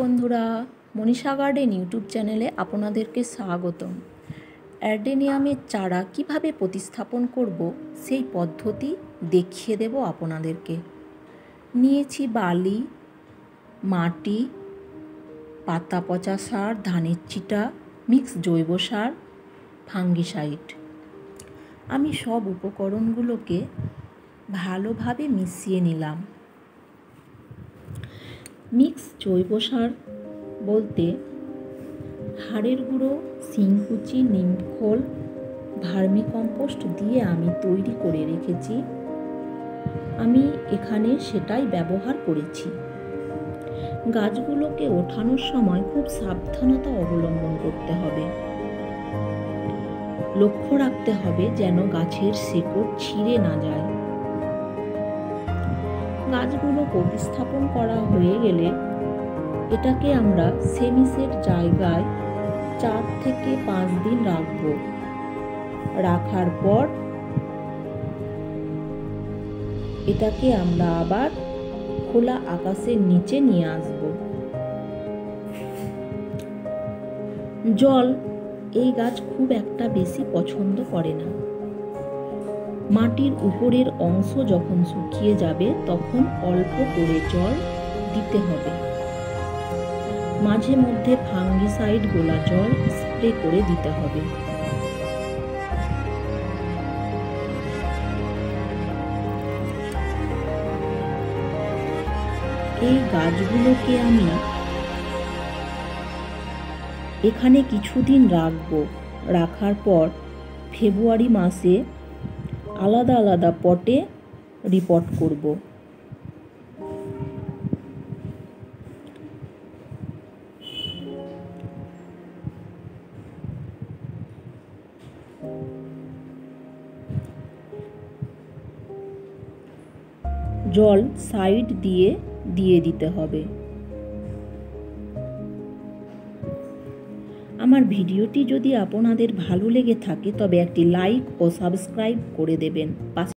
বন্ধুরা, Manisha garden YouTube চ্যানেলে আপনাদেরকে স্বাগতম। অ্যাডেনিয়ামের চারা কিভাবে প্রতিস্থাপন করব সেই পদ্ধতি দেখিয়ে দেব আপনাদেরকে। নিয়েছি বালি, মাটি, পাতা পচা সার, ধানের চিটা, মিক্স জৈব সার, ফাঙ্গিসাইড। আমি সব উপকরণগুলোকে ভালোভাবে মিশিয়ে নিলাম। মিক্স জৈব সার বলতে হাড়ের গুঁড়ো, শিংকুচি, নিমখোল, ভার্মিকম্পোস্ট দিয়ে আমি তৈরি করে রেখেছি। আমি এখানে সেটাই ব্যবহার করেছি। গাছগুলোকে ওঠানোর সময় খুব সাবধানতা অবলম্বন করতে হবে। লক্ষ্য রাখতে হবে যেন গাছের শিকড় ছিঁড়ে না যায়। গাছগুলো প্রতিস্থাপন করা হয়ে গেলে এটাকে আমরা সেমিসেট জায়গায় 4 থেকে 5 দিন রাখব। রাখার পর এটাকে আমরা আবার খোলা আকাশের নিচে নিয়ে আসব। জল এই গাছ খুব একটা বেশি পছন্দ করে না। মাটির উপরের অংশ যখন শুকিয়ে যাবে তখন অল্প করে জল দিতে হবে। মাঝে মধ্যে ফাঙ্গিসাইড গোলা জল স্প্রে করে দিতে হবে। এই গাছগুলোকে আমি এখানে কিছুদিন রাখবো। রাখার পর ফেব্রুয়ারি মাসে আলাদা আলাদা পটে রিপোর্ট করব। জল সাইড দিয়ে দিতে হবে। আমার ভিডিওটি যদি আপনাদের ভালো লেগে থাকে তবে একটি লাইক ও সাবস্ক্রাইব করে দেবেন।